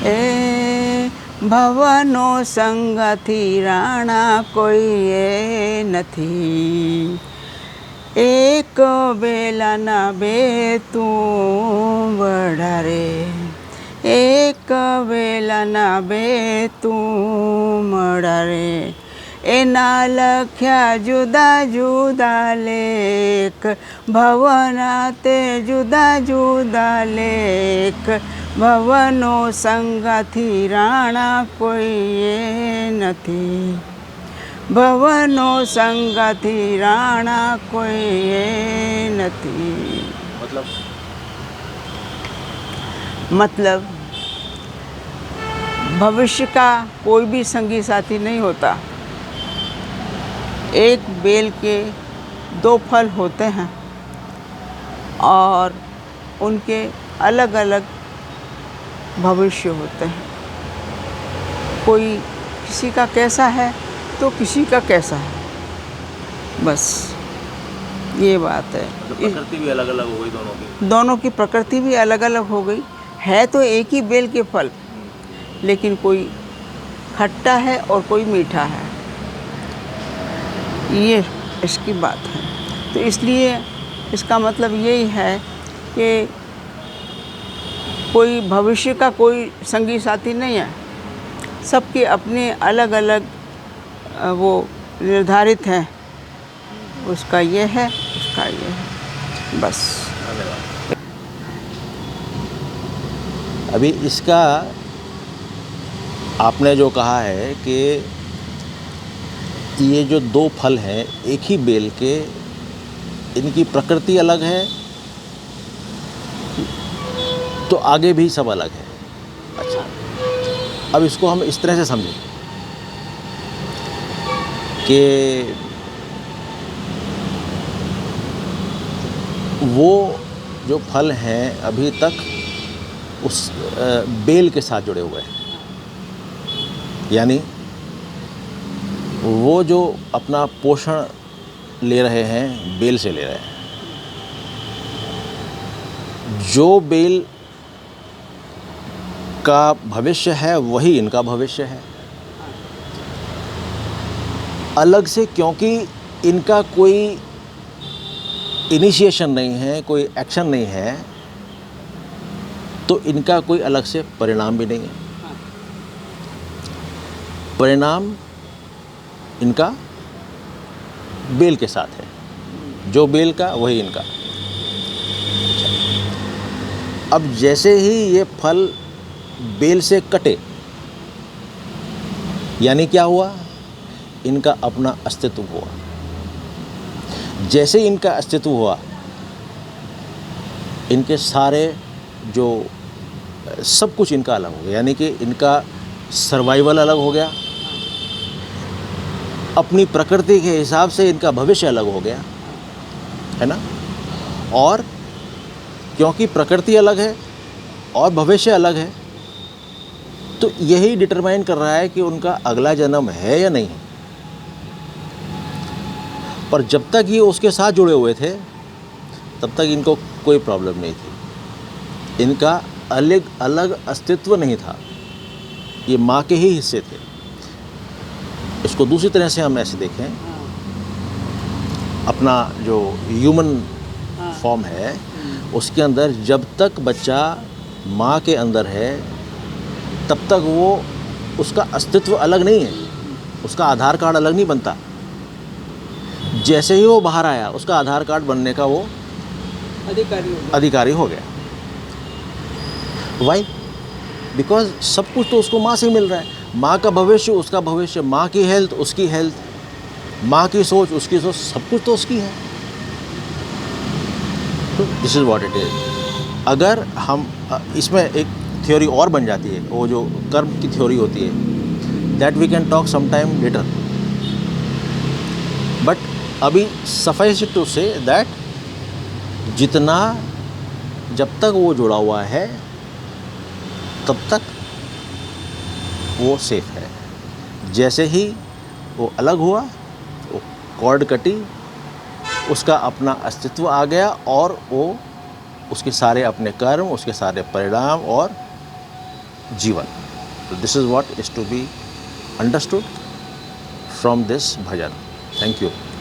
એ ભવનો સંગથી રાણા કોઈએ નથી, એક બેલાના બે તું વડારે, એક વેલાના બે તું મળારે, એના લખ્યા જુદા જુદા લેખ, ભવના તે જુદા જુદા લેખ, ભવનો સંગથી રાણા કોઈએ નથી, ભવનો સંગથી રાણા કોઈએ નથી। मतलब भविष्य का कोई भी संगी साथी नहीं होता। एक बेल के दो फल होते हैं और उनके अलग अलग भविष्य होते हैं। कोई किसी का कैसा है तो किसी का कैसा है, बस ये बात है। तो प्रकृति भी अलग अलग हो गई दोनों की। दोनों की प्रकृति भी अलग अलग हो गई है, तो एक ही बेल के फल, लेकिन कोई खट्टा है और कोई मीठा है, ये इसकी बात है। तो इसलिए इसका मतलब यही है कि कोई भविष्य का कोई संगी साथी नहीं है, सबके अपने अलग अलग वो निर्धारित हैं, उसका ये है, उसका ये है, बस। अभी इसका आपने जो कहा है कि ये जो दो फल हैं एक ही बेल के, इनकी प्रकृति अलग है, तो आगे भी सब अलग है। अच्छा, अब इसको हम इस तरह से समझें कि वो जो फल हैं अभी तक उस बेल के साथ जुड़े हुए हैं, यानी वो जो अपना पोषण ले रहे हैं बेल से ले रहे हैं। जो बेल का भविष्य है वही इनका भविष्य है। अलग से, क्योंकि इनका कोई इनिशिएशन नहीं है, कोई एक्शन नहीं है, तो इनका कोई अलग से परिणाम भी नहीं है। परिणाम इनका बेल के साथ है, जो बेल का वही इनका। अब जैसे ही ये फल बेल से कटे, यानी क्या हुआ, इनका अपना अस्तित्व हुआ। जैसे इनका अस्तित्व हुआ, इनके सारे जो सब कुछ इनका अलग हो गया, यानी कि इनका सर्वाइवल अलग हो गया, अपनी प्रकृति के हिसाब से इनका भविष्य अलग हो गया, है ना। और क्योंकि प्रकृति अलग है और भविष्य अलग है, तो यही डिटरमाइन कर रहा है कि उनका अगला जन्म है या नहीं है। पर जब तक ये उसके साथ जुड़े हुए थे तब तक इनको कोई प्रॉब्लम नहीं थी, इनका अलग अलग अस्तित्व नहीं था, ये माँ के ही हिस्से थे। इसको दूसरी तरह से हम ऐसे देखें, अपना जो ह्यूमन फॉर्म है उसके अंदर जब तक बच्चा माँ के अंदर है तब तक वो, उसका अस्तित्व अलग नहीं है, उसका आधार कार्ड अलग नहीं बनता। जैसे ही वो बाहर आया उसका आधार कार्ड बनने का वो अधिकारी हो गया। वाई? बिकॉज सब कुछ तो उसको माँ से मिल रहा है। माँ का भविष्य उसका भविष्य, माँ की हेल्थ उसकी हेल्थ, माँ की सोच उसकी सोच, सब कुछ तो उसकी है। तो this is what it is. अगर हम इसमें एक थ्योरी और बन जाती है, वो जो कर्म की थ्योरी होती है, that we can talk some time later, but अभी suffice it to say that जितना, जब तक वो जुड़ा हुआ है तब तक वो सेफ है। जैसे ही वो अलग हुआ, वो कॉर्ड कटी, उसका अपना अस्तित्व आ गया और वो उसके सारे अपने कर्म, उसके सारे परिणाम और जीवन. So this is what is to be understood from this bhajan. Thank you.